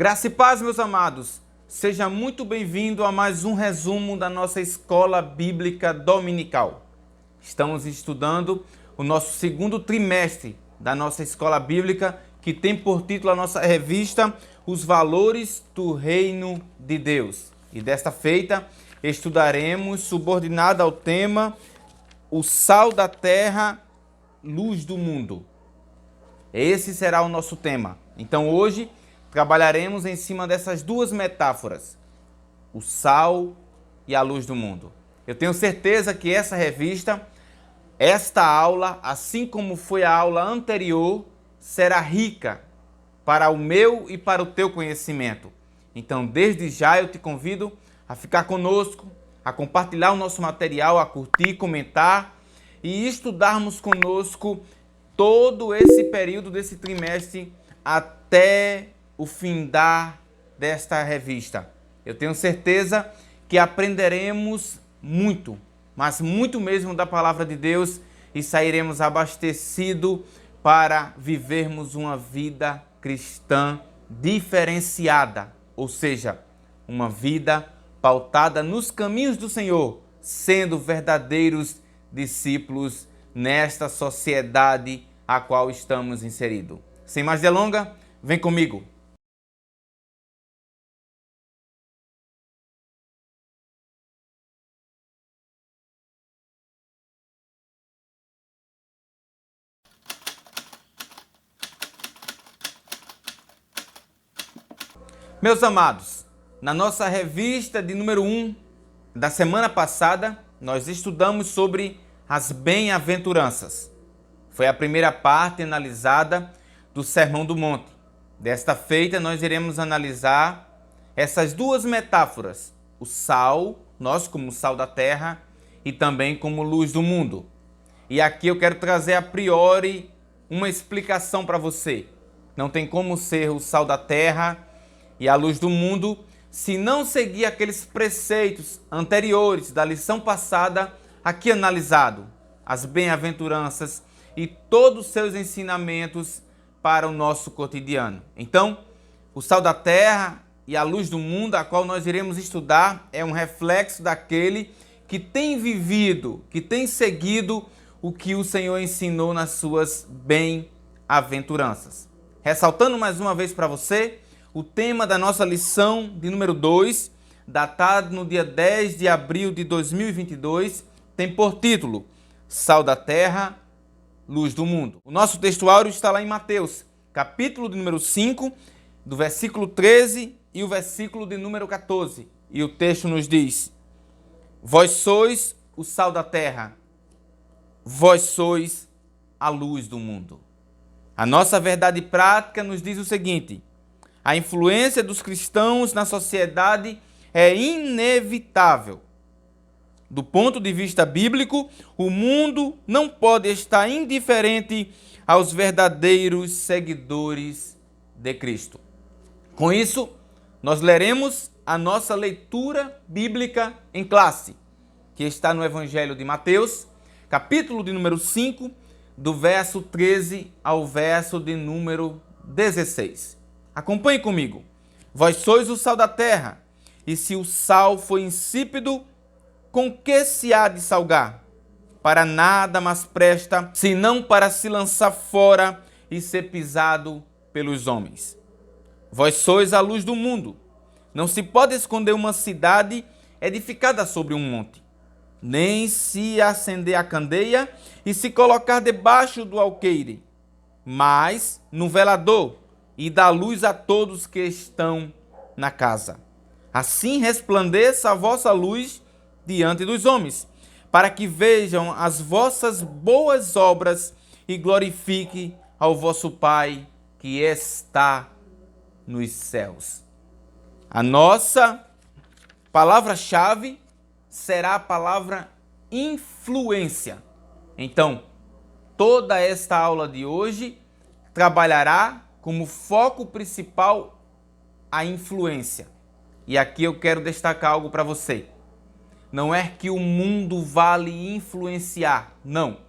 Graça e paz, meus amados. Seja muito bem-vindo a mais um resumo da nossa Escola Bíblica Dominical. Estamos estudando o nosso segundo trimestre da nossa Escola Bíblica, que tem por título a nossa revista Os Valores do Reino de Deus. E desta feita estudaremos, subordinado ao tema, o sal da terra, luz do mundo. Esse será o nosso tema. Então hoje trabalharemos em cima dessas duas metáforas, o sal e a luz do mundo. Eu tenho certeza que essa revista, esta aula, assim como foi a aula anterior, será rica para o meu e para o teu conhecimento. Então, desde já eu te convido a ficar conosco, a compartilhar o nosso material, a curtir, comentar e estudarmos conosco todo esse período desse trimestre até o findar desta revista. Eu tenho certeza que aprenderemos muito, mas muito mesmo da palavra de Deus e sairemos abastecidos para vivermos uma vida cristã diferenciada, ou seja, uma vida pautada nos caminhos do Senhor, sendo verdadeiros discípulos nesta sociedade a qual estamos inseridos. Sem mais delongas, vem comigo. Meus amados, na nossa revista de número 1 da semana passada, nós estudamos sobre as bem-aventuranças. Foi a primeira parte analisada do Sermão do Monte. Desta feita, nós iremos analisar essas duas metáforas, o sal, nós como sal da terra, e também como luz do mundo. E aqui eu quero trazer a priori uma explicação para você. Não tem como ser o sal da terra e a luz do mundo se não seguir aqueles preceitos anteriores da lição passada aqui analisado, as bem-aventuranças e todos os seus ensinamentos para o nosso cotidiano. Então, o sal da terra e a luz do mundo, a qual nós iremos estudar, é um reflexo daquele que tem vivido, que tem seguido o que o Senhor ensinou nas suas bem-aventuranças. Ressaltando mais uma vez para você, o tema da nossa lição de número 2, datado no dia 10 de abril de 2022, tem por título Sal da Terra, Luz do Mundo. O nosso textuário está lá em Mateus, capítulo de número 5, do versículo 13 e o versículo de número 14. E o texto nos diz: Vós sois o sal da terra, vós sois a luz do mundo. A nossa verdade prática nos diz o seguinte: a influência dos cristãos na sociedade é inevitável. Do ponto de vista bíblico, o mundo não pode estar indiferente aos verdadeiros seguidores de Cristo. Com isso, nós leremos a nossa leitura bíblica em classe, que está no Evangelho de Mateus, capítulo de número 5, do verso 13 ao verso de número 16. Acompanhe comigo. Vós sois o sal da terra, e se o sal for insípido, com que se há de salgar? Para nada mais presta, senão para se lançar fora e ser pisado pelos homens. Vós sois a luz do mundo. Não se pode esconder uma cidade edificada sobre um monte, nem se acender a candeia e se colocar debaixo do alqueire, mas no velador, e dá luz a todos que estão na casa. Assim resplandeça a vossa luz diante dos homens, para que vejam as vossas boas obras e glorifique ao vosso Pai que está nos céus. A nossa palavra-chave será a palavra influência. Então, toda esta aula de hoje trabalhará como foco principal a influência. E aqui eu quero destacar algo para você. Não é que o mundo vale influenciar, não.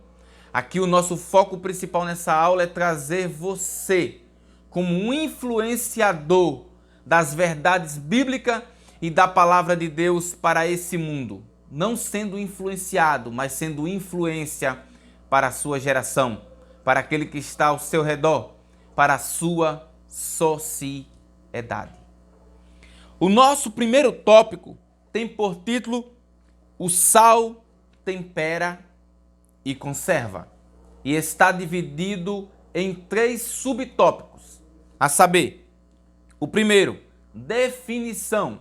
Aqui o nosso foco principal nessa aula é trazer você como um influenciador das verdades bíblicas e da palavra de Deus para esse mundo, não sendo influenciado, mas sendo influência para a sua geração, para aquele que está ao seu redor, para a sua sociedade. O nosso primeiro tópico tem por título: o sal tempera e conserva, e está dividido em 3 subtópicos, a saber, o primeiro, definição;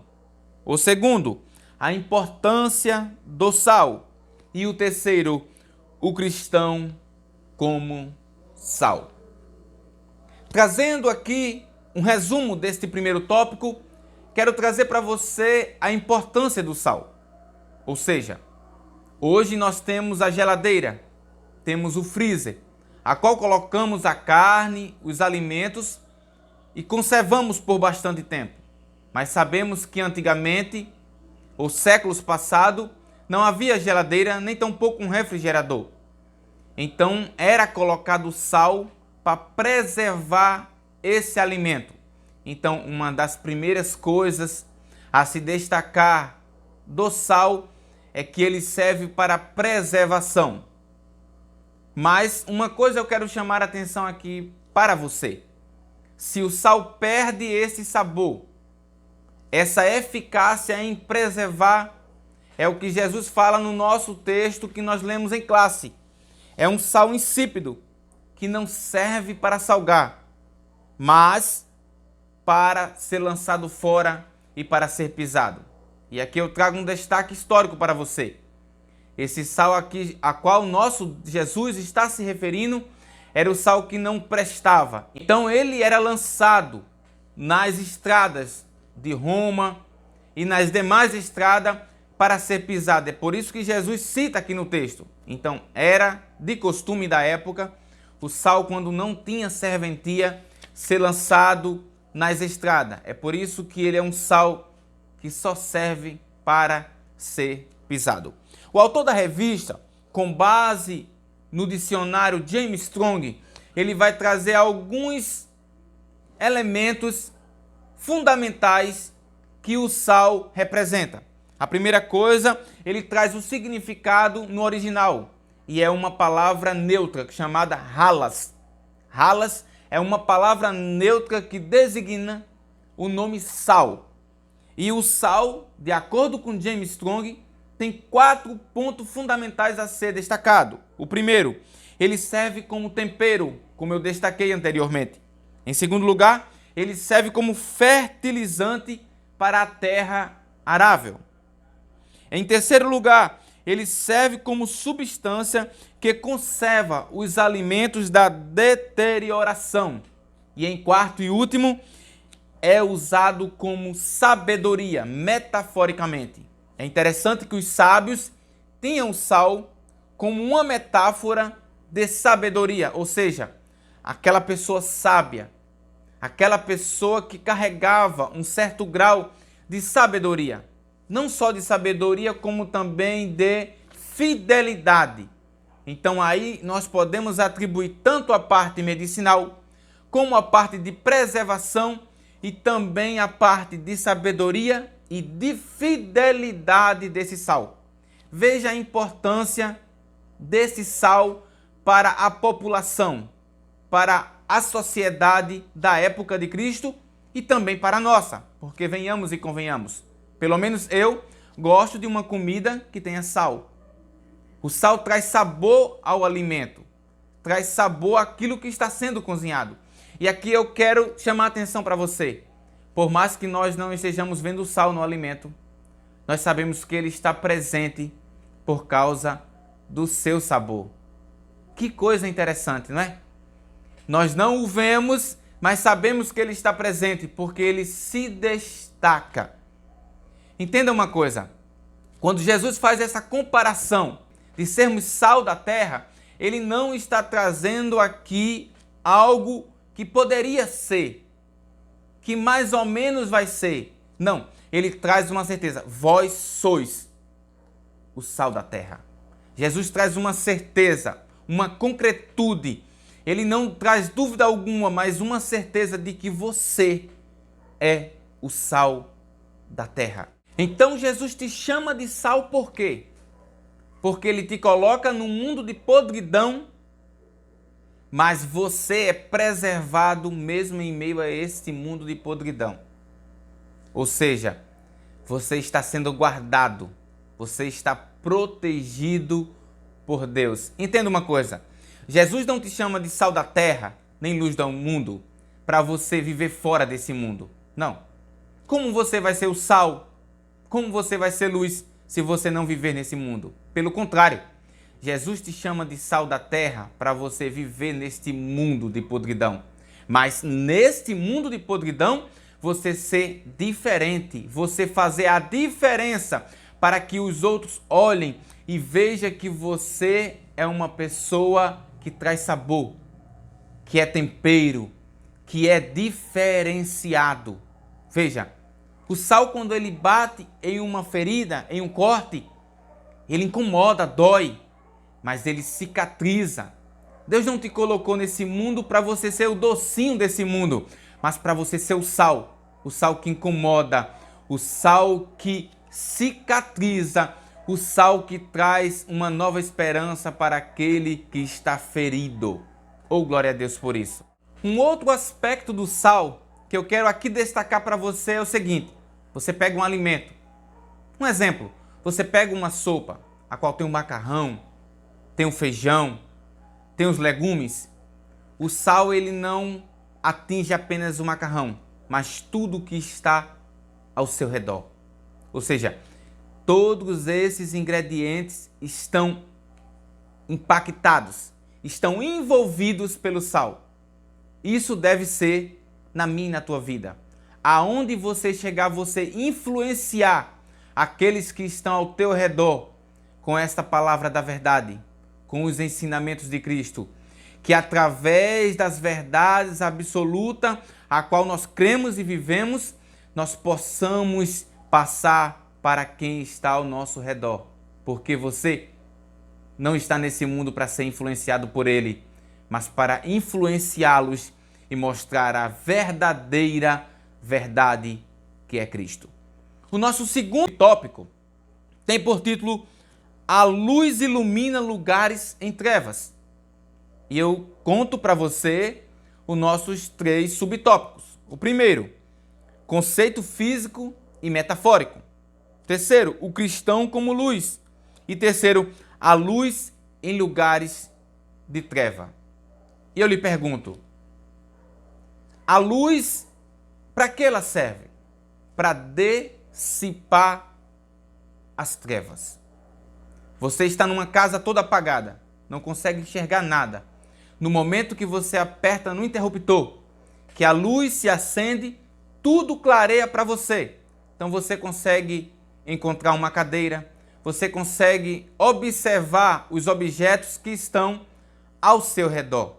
o segundo, a importância do sal; e o terceiro, o cristão como sal. Trazendo aqui um resumo deste primeiro tópico, quero trazer para você a importância do sal. Ou seja, hoje nós temos a geladeira, temos o freezer, a qual colocamos a carne, os alimentos e conservamos por bastante tempo. Mas sabemos que antigamente, ou séculos passados, não havia geladeira nem tampouco um refrigerador. Então era colocado sal para preservar esse alimento. Então, uma das primeiras coisas a se destacar do sal é que ele serve para preservação. Mas uma coisa eu quero chamar a atenção aqui para você. Se o sal perde esse sabor, essa eficácia em preservar, é o que Jesus fala no nosso texto que nós lemos em classe. É um sal insípido, que não serve para salgar, mas para ser lançado fora e para ser pisado. E aqui eu trago um destaque histórico para você. Esse sal aqui, a qual nosso Jesus está se referindo, era o sal que não prestava. Então ele era lançado nas estradas de Roma e nas demais estradas para ser pisado. É por isso que Jesus cita aqui no texto. Então era de costume da época o sal, quando não tinha serventia, ser lançado nas estradas. É por isso que ele é um sal que só serve para ser pisado. O autor da revista, com base no dicionário James Strong, ele vai trazer alguns elementos fundamentais que o sal representa. A primeira coisa, ele traz o significado no original, e é uma palavra neutra chamada halas. Halas é uma palavra neutra que designa o nome sal. E o sal, de acordo com James Strong, tem 4 pontos fundamentais a ser destacado. O primeiro, ele serve como tempero, como eu destaquei anteriormente. Em segundo lugar, ele serve como fertilizante para a terra arável. Em terceiro lugar, ele serve como substância que conserva os alimentos da deterioração. E em quarto e último, é usado como sabedoria, metaforicamente. É interessante que os sábios tinham o sal como uma metáfora de sabedoria, ou seja, aquela pessoa sábia, aquela pessoa que carregava um certo grau de sabedoria. Não só de sabedoria, como também de fidelidade. Então aí nós podemos atribuir tanto a parte medicinal, como a parte de preservação e também a parte de sabedoria e de fidelidade desse sal. Veja a importância desse sal para a população, para a sociedade da época de Cristo e também para a nossa, porque venhamos e convenhamos. Pelo menos eu gosto de uma comida que tenha sal. O sal traz sabor ao alimento, traz sabor àquilo que está sendo cozinhado. E aqui eu quero chamar a atenção para você. Por mais que nós não estejamos vendo o sal no alimento, nós sabemos que ele está presente por causa do seu sabor. Que coisa interessante, não é? Nós não o vemos, mas sabemos que ele está presente porque ele se destaca. Entenda uma coisa, quando Jesus faz essa comparação de sermos sal da terra, ele não está trazendo aqui algo que poderia ser, que mais ou menos vai ser. Não, ele traz uma certeza, vós sois o sal da terra. Jesus traz uma certeza, uma concretude. Ele não traz dúvida alguma, mas uma certeza de que você é o sal da terra. Então Jesus te chama de sal por quê? Porque ele te coloca num mundo de podridão, mas você é preservado mesmo em meio a este mundo de podridão. Ou seja, você está sendo guardado, você está protegido por Deus. Entenda uma coisa, Jesus não te chama de sal da terra, nem luz do mundo, para você viver fora desse mundo. Não. Como você vai ser o sal? Como você vai ser luz se você não viver nesse mundo? Pelo contrário, Jesus te chama de sal da terra para você viver neste mundo de podridão. Mas neste mundo de podridão, você ser diferente, você fazer a diferença para que os outros olhem e vejam que você é uma pessoa que traz sabor, que é tempero, que é diferenciado. Veja, o sal quando ele bate em uma ferida, em um corte, ele incomoda, dói, mas ele cicatriza. Deus não te colocou nesse mundo para você ser o docinho desse mundo, mas para você ser o sal que incomoda, o sal que cicatriza, o sal que traz uma nova esperança para aquele que está ferido. Oh, glória a Deus por isso. Um outro aspecto do sal que eu quero aqui destacar para você é o seguinte: você pega um alimento. Um exemplo, você pega uma sopa, a qual tem um macarrão, tem um feijão, tem os legumes. O sal ele não atinge apenas o macarrão, mas tudo que está ao seu redor. Ou seja, todos esses ingredientes estão impactados, estão envolvidos pelo sal. Isso deve ser na minha e na tua vida. Aonde você chegar, você influenciar aqueles que estão ao teu redor com esta palavra da verdade, com os ensinamentos de Cristo, que através das verdades absolutas, a qual nós cremos e vivemos, nós possamos passar para quem está ao nosso redor. Porque você não está nesse mundo para ser influenciado por ele, mas para influenciá-los e mostrar a verdadeira verdade que é Cristo. O nosso segundo tópico tem por título A luz ilumina lugares em trevas. E eu conto para você os nossos 3 subtópicos. O primeiro, conceito físico e metafórico. Terceiro, o cristão como luz. E terceiro, a luz em lugares de treva. E eu lhe pergunto, a luz, para que ela serve? Para dissipar as trevas. Você está numa casa toda apagada, não consegue enxergar nada. No momento que você aperta no interruptor, que a luz se acende, tudo clareia para você. Então você consegue encontrar uma cadeira, você consegue observar os objetos que estão ao seu redor.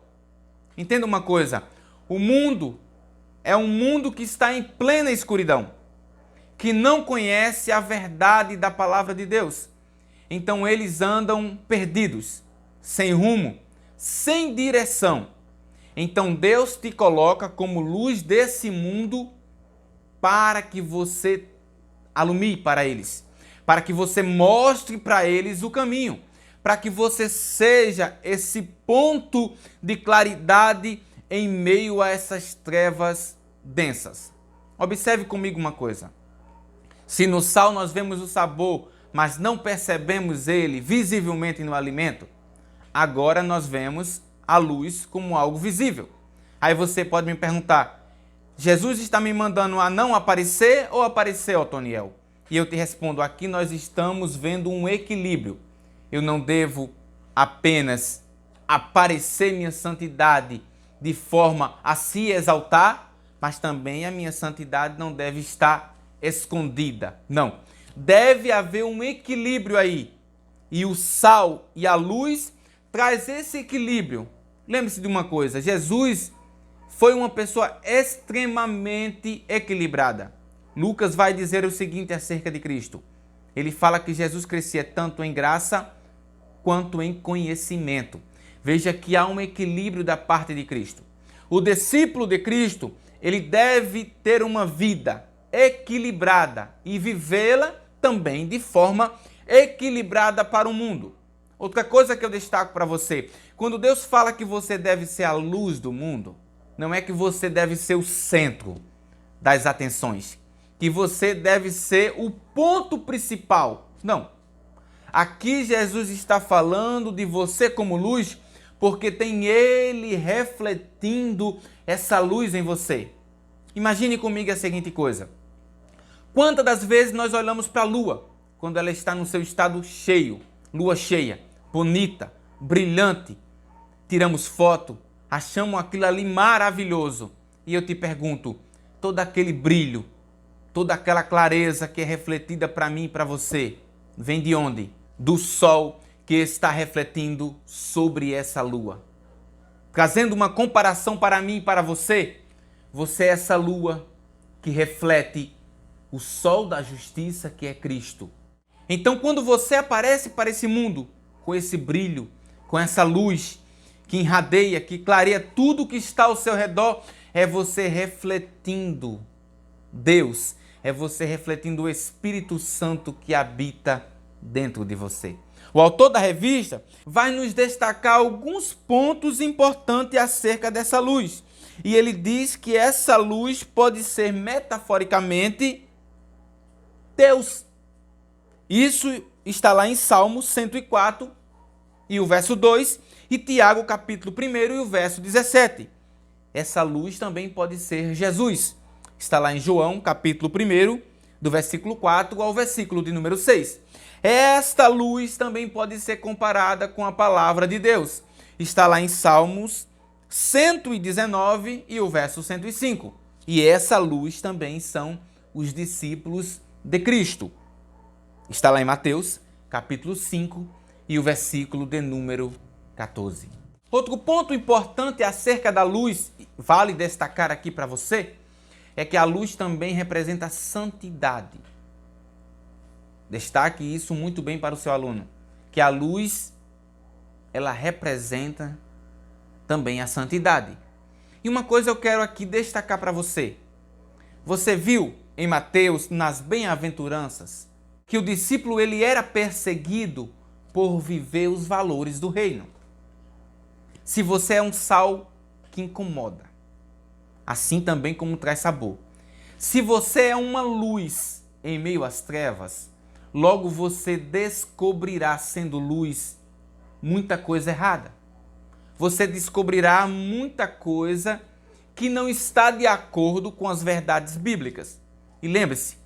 Entenda uma coisa, o mundo é um mundo que está em plena escuridão, que não conhece a verdade da palavra de Deus. Então eles andam perdidos, sem rumo, sem direção. Então Deus te coloca como luz desse mundo para que você alumie para eles, para que você mostre para eles o caminho, para que você seja esse ponto de claridade em meio a essas trevas densas. Observe comigo uma coisa. Se no sal nós vemos o sabor, mas não percebemos ele visivelmente no alimento, agora nós vemos a luz como algo visível. Aí você pode me perguntar, Jesus está me mandando a não aparecer ou aparecer, Otoniel? E eu te respondo, aqui nós estamos vendo um equilíbrio. Eu não devo apenas aparecer minha santidade de forma a se exaltar, mas também a minha santidade não deve estar escondida. Não. Deve haver um equilíbrio aí. E o sal e a luz traz esse equilíbrio. Lembre-se de uma coisa, Jesus foi uma pessoa extremamente equilibrada. Lucas vai dizer o seguinte acerca de Cristo. Ele fala que Jesus crescia tanto em graça quanto em conhecimento. Veja que há um equilíbrio da parte de Cristo. O discípulo de Cristo, ele deve ter uma vida equilibrada e vivê-la também de forma equilibrada para o mundo. Outra coisa que eu destaco para você, quando Deus fala que você deve ser a luz do mundo, não é que você deve ser o centro das atenções, que você deve ser o ponto principal. Não. Aqui Jesus está falando de você como luz, porque tem Ele refletindo essa luz em você. Imagine comigo a seguinte coisa. Quantas das vezes nós olhamos para a lua, quando ela está no seu estado cheio, lua cheia, bonita, brilhante, tiramos foto, achamos aquilo ali maravilhoso. E eu te pergunto, todo aquele brilho, toda aquela clareza que é refletida para mim e para você, vem de onde? Do sol que está refletindo sobre essa lua. Trazendo uma comparação para mim e para você, você é essa lua que reflete o sol da justiça que é Cristo. Então, quando você aparece para esse mundo com esse brilho, com essa luz que irradeia, que clareia tudo que está ao seu redor, é você refletindo Deus, é você refletindo o Espírito Santo que habita dentro de você. O autor da revista vai nos destacar alguns pontos importantes acerca dessa luz. E ele diz que essa luz pode ser metaforicamente Deus. Isso está lá em Salmo 104 e o verso 2 e Tiago capítulo 1 e o verso 17. Essa luz também pode ser Jesus. Está lá em João capítulo 1, do versículo 4 ao versículo de número 6. Esta luz também pode ser comparada com a palavra de Deus. Está lá em Salmos 119 e o verso 105. E essa luz também são os discípulos de Cristo. Está lá em Mateus, capítulo 5 e o versículo de número 14. Outro ponto importante acerca da luz, vale destacar aqui para você, é que a luz também representa a santidade. Destaque isso muito bem para o seu aluno, que a luz, ela representa também a santidade. E uma coisa eu quero aqui destacar para você. Você viu em Mateus, nas bem-aventuranças, que o discípulo ele era perseguido por viver os valores do reino. Se você é um sal que incomoda, assim também como traz sabor. Se você é uma luz em meio às trevas, logo você descobrirá, sendo luz, muita coisa errada. Você descobrirá muita coisa que não está de acordo com as verdades bíblicas. E lembre-se,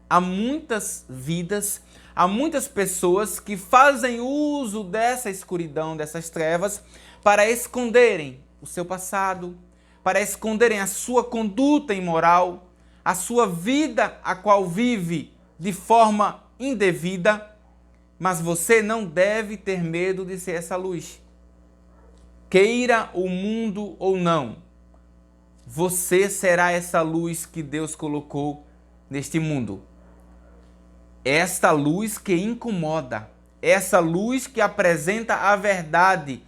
há muitas vidas, há muitas pessoas que fazem uso dessa escuridão, dessas trevas, para esconderem o seu passado, para esconderem a sua conduta imoral, a sua vida a qual vive de forma indevida, mas você não deve ter medo de ser essa luz. Queira o mundo ou não, você será essa luz que Deus colocou neste mundo. Esta luz que incomoda, essa luz que apresenta a verdade,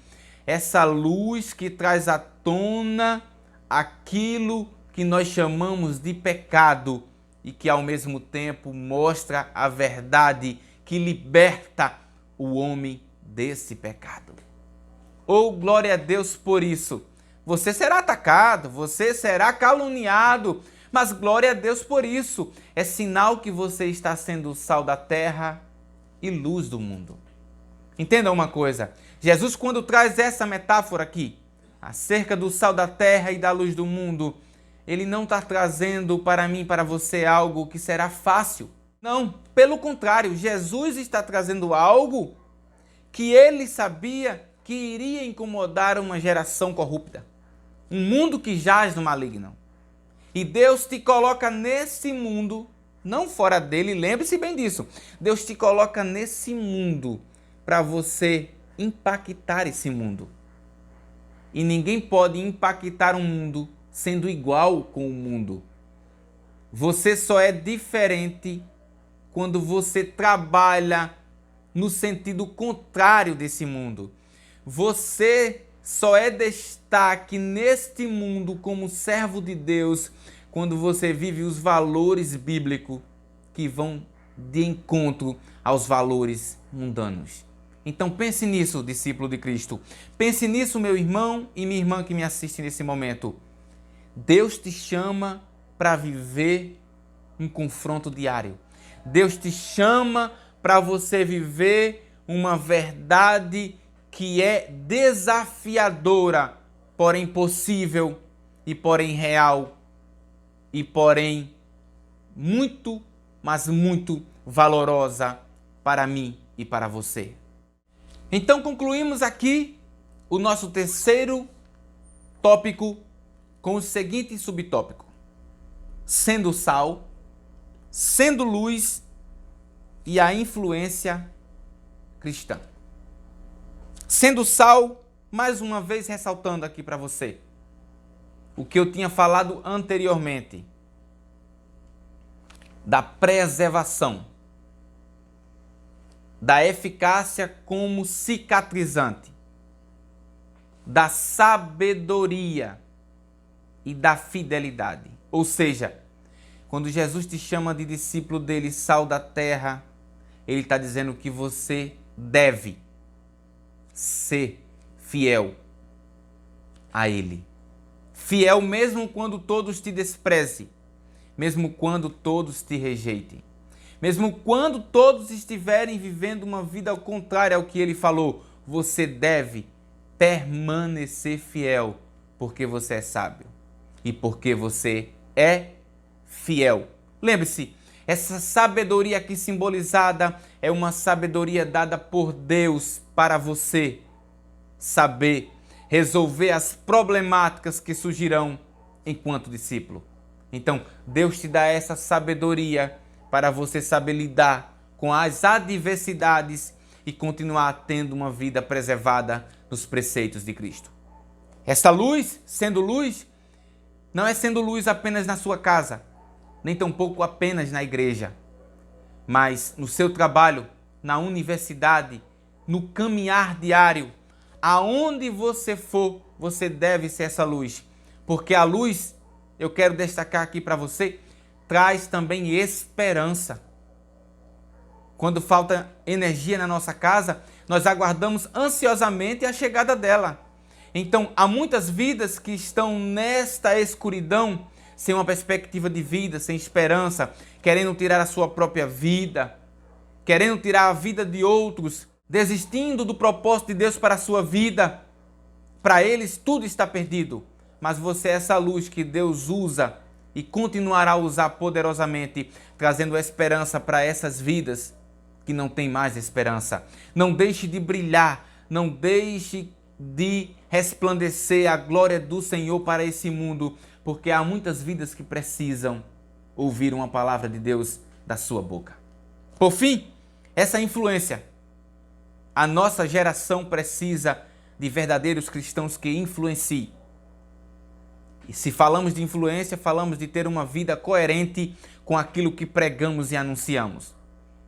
essa luz que traz à tona aquilo que nós chamamos de pecado e que ao mesmo tempo mostra a verdade que liberta o homem desse pecado. Oh, glória a Deus por isso. Você será atacado, você será caluniado, mas glória a Deus por isso. É sinal que você está sendo o sal da terra e luz do mundo. Entenda uma coisa, Jesus quando traz essa metáfora aqui, acerca do sal da terra e da luz do mundo, ele não está trazendo para mim, para você, algo que será fácil. Não, pelo contrário, Jesus está trazendo algo que ele sabia que iria incomodar uma geração corrupta. Um mundo que jaz no maligno. E Deus te coloca nesse mundo, não fora dele, lembre-se bem disso. Deus te coloca nesse mundo para você impactar esse mundo. E ninguém pode impactar um mundo sendo igual com o mundo. Você só é diferente quando você trabalha no sentido contrário desse mundo. Você só é destaque neste mundo como servo de Deus quando você vive os valores bíblicos que vão de encontro aos valores mundanos. Então pense nisso, discípulo de Cristo. Pense nisso, meu irmão e minha irmã que me assiste nesse momento. Deus te chama para viver um confronto diário. Deus te chama para você viver uma verdade que é desafiadora, porém possível e porém real e porém muito, mas muito valorosa para mim e para você. Então concluímos aqui o nosso terceiro tópico com o seguinte subtópico: sendo sal, sendo luz e a influência cristã. Sendo sal, mais uma vez ressaltando aqui para você o que eu tinha falado anteriormente da preservação, da eficácia como cicatrizante, da sabedoria e da fidelidade. Ou seja, quando Jesus te chama de discípulo dele, sal da terra, ele está dizendo que você deve ser fiel a ele. Fiel mesmo quando todos te desprezem, mesmo quando todos te rejeitem, mesmo quando todos estiverem vivendo uma vida ao contrário ao que ele falou, você deve permanecer fiel, porque você é sábio e porque você é fiel. Lembre-se, essa sabedoria aqui simbolizada é uma sabedoria dada por Deus para você saber resolver as problemáticas que surgirão enquanto discípulo. Então, Deus te dá essa sabedoria para você saber lidar com as adversidades e continuar tendo uma vida preservada nos preceitos de Cristo. Esta luz, sendo luz, não é sendo luz apenas na sua casa, nem tampouco apenas na igreja, mas no seu trabalho, na universidade, no caminhar diário, aonde você for, você deve ser essa luz. Porque a luz, eu quero destacar aqui para você, traz também esperança. Quando falta energia na nossa casa, nós aguardamos ansiosamente a chegada dela. Então, há muitas vidas que estão nesta escuridão, sem uma perspectiva de vida, sem esperança, querendo tirar a sua própria vida, querendo tirar a vida de outros, desistindo do propósito de Deus para a sua vida. Para eles tudo está perdido, mas você é essa luz que Deus usa e continuará a usar poderosamente, trazendo esperança para essas vidas que não têm mais esperança. Não deixe de brilhar, não deixe de resplandecer a glória do Senhor para esse mundo, porque há muitas vidas que precisam ouvir uma palavra de Deus da sua boca. Por fim, essa influência. A nossa geração precisa de verdadeiros cristãos que influenciem. E se falamos de influência, falamos de ter uma vida coerente com aquilo que pregamos e anunciamos.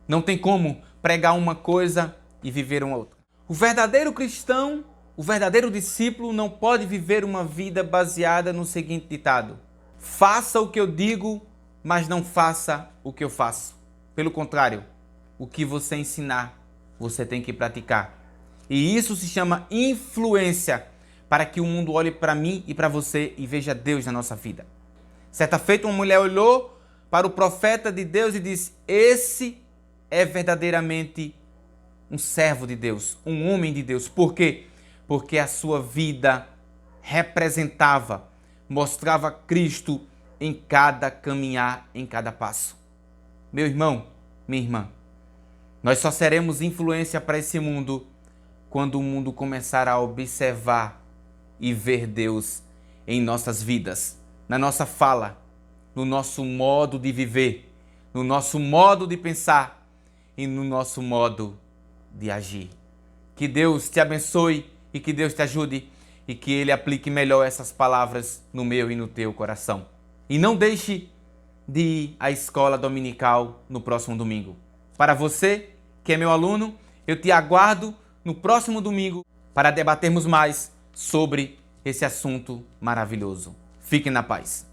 Não tem como pregar uma coisa e viver uma outra. O verdadeiro cristão, o verdadeiro discípulo não pode viver uma vida baseada no seguinte ditado: faça o que eu digo, mas não faça o que eu faço. Pelo contrário, o que você ensinar, você tem que praticar. E isso se chama influência, para que o mundo olhe para mim e para você e veja Deus na nossa vida. Certa feita, uma mulher olhou para o profeta de Deus e disse: esse é verdadeiramente um servo de Deus, um homem de Deus. Por quê? Porque a sua vida representava, mostrava Cristo em cada caminhar, em cada passo. Meu irmão, minha irmã, nós só seremos influência para esse mundo quando o mundo começar a observar e ver Deus em nossas vidas, na nossa fala, no nosso modo de viver, no nosso modo de pensar e no nosso modo de agir. Que Deus te abençoe e que Deus te ajude e que Ele aplique melhor essas palavras no meu e no teu coração. E não deixe de ir à escola dominical no próximo domingo. Para você que é meu aluno, eu te aguardo no próximo domingo para debatermos mais sobre esse assunto maravilhoso. Fiquem na paz.